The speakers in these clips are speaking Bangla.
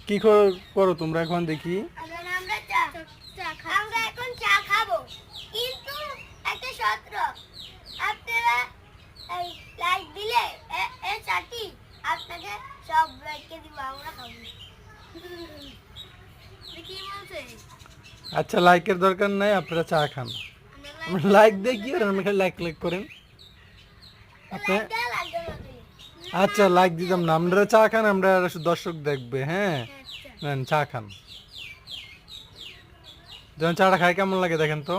কি করো তোমরা এখন দেখি? আমরা এখন চা খাবো, কিন্তু একটা শর্ত, আপনারা এই লাইক দিলে এই চাটি আপনাকে সব লাইকে দিব, আমরা খাবো। কি বলছে? আচ্ছা, লাইকের দরকার নাই, আপনারা চা খান। আমরা লাইক দেই কি আর আমরা খালি লাইক লাইক করেন আপনি। আচ্ছা, লাইক দিতাম না, আপনারা চা খান, আমরা দর্শক দেখবে। হ্যাঁ, নেন চা খান। যখন চাটা খাই কেমন লাগে দেখেন তো।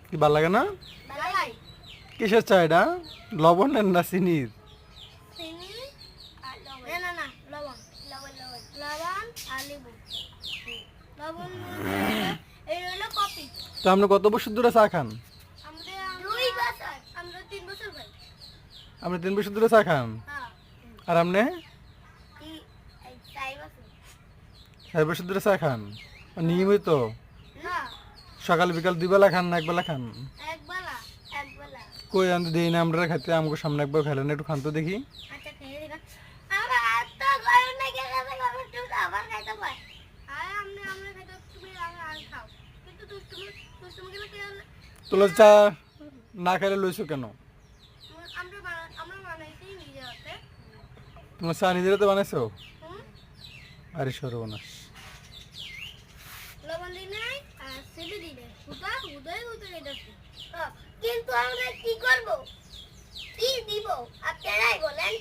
কি ভালো লাগে না? কিসের চা এটা? লবণের না চিনির? তো আপনি কত বছর ধরে চা খান? আপনি 3 বছর ধরে চা খান? আর আপনি 4 বছর ধরে চা খান? নিয়মিত? সকাল বিকাল 2 বেলা খান না 1 বেলা খান? কই আমি দেই না, আমরা খাইতে আমাকে সামনে একবার খেলেন, একটু খান তো দেখি। তোলা চা না খাইলে লইছো কেন? তোমার চা নিজেরা তো বানাইছো? আরে সর্বনাশ। কিন্তু আমরা কি করব, কি দিব আপনারাই বলেন।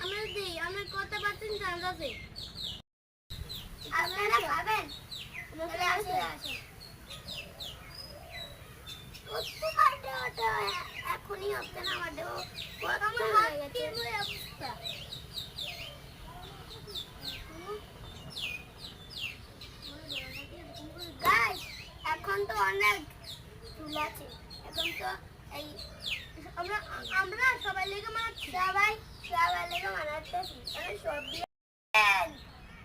আমরা দেই, আমরা কত পার্সেন্ট চান্স আছে আপনারা খাবেন? তাহলে আসে কত কাটে ওটা এখনই হচ্ছে না, আমার দেব কত হয়ে গেছে অবস্থা। গাইস, এখন তো অনেক চুল আছে, এখন তো এই আমরা সবাই লেগে মানাচ্ছি, সবাই লেগে মানাচ্ছি, এখন সব দিয়ে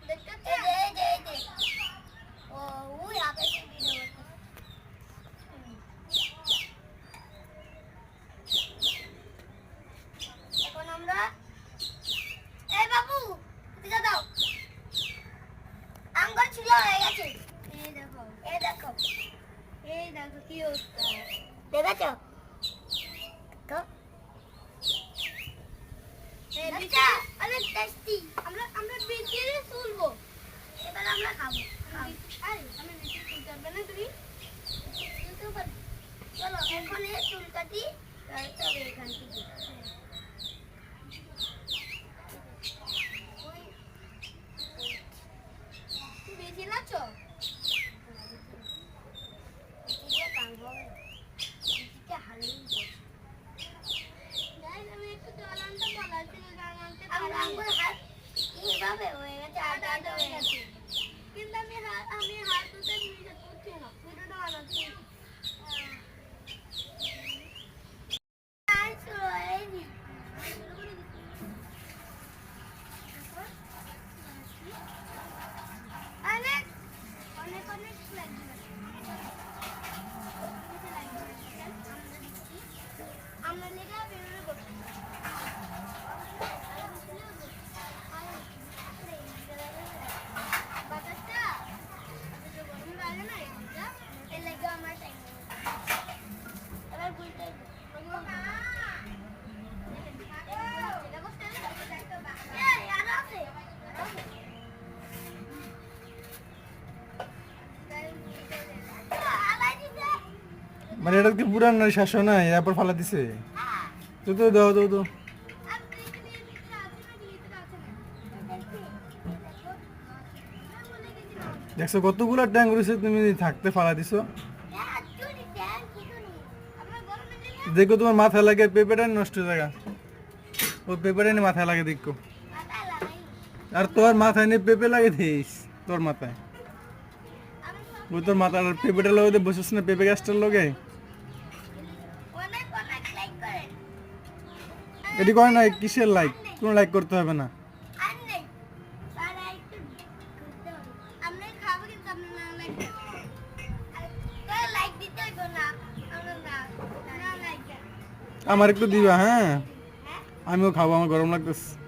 দেখতে ও ওই আকাশে ভিডিও এখন আমরা এই বাবু দিদা দাও, আঙ্গুর ছিল হয়ে গেছে। এই দেখো কি অবস্থা দেখেছো তো? অনেক টেস্টি। আমরা বেঁচে তুলবো, এবার আমরা খাবো। আরে আমি বেঁচে তুলতে পারবে না তুমি? চলো এখন এই চুল কাটি, তবে এখান থেকে বেঁচে নাচো। কিন্তু আমি হাত ধুতে করছি না, ভিডিওটা বানাচ্ছি। অনেক অনেক অনেক আমরা লেগে বেরোবে করছি। বাতাসটা গরম লাগে না, এর লেগে আমার টাইম এবার বুঝতে মানে এটা কি পুরান না শাসন না, এরপর ফালা দিছে? তো তো দাও দাও দাও। দেখছো কতগুলো ট্যাঙ্ক রয়েছে, তুমি থাকতে ফালা দিছো। দেখো তোমার মাথায় লাগে পেঁপেটা নষ্ট হয়ে যায়, ওই পেঁপেটা নিয়ে মাথায় লাগে দেখো। আর তোর মাথায় নিয়ে পেঁপে লাগে দিস, তোর মাথায় ওই তোর মাথার পেঁপেটা লগে বসিস না, পেঁপে গাছটার লগে। এটি করে না, কিসের লাইক? কোনো লাইক করতে হবে না। লাইক দিতে হইব না, আমরা না আমার একটু দিবা, হ্যাঁ? আমিও খাবো, আমার গরম লাগতেছে।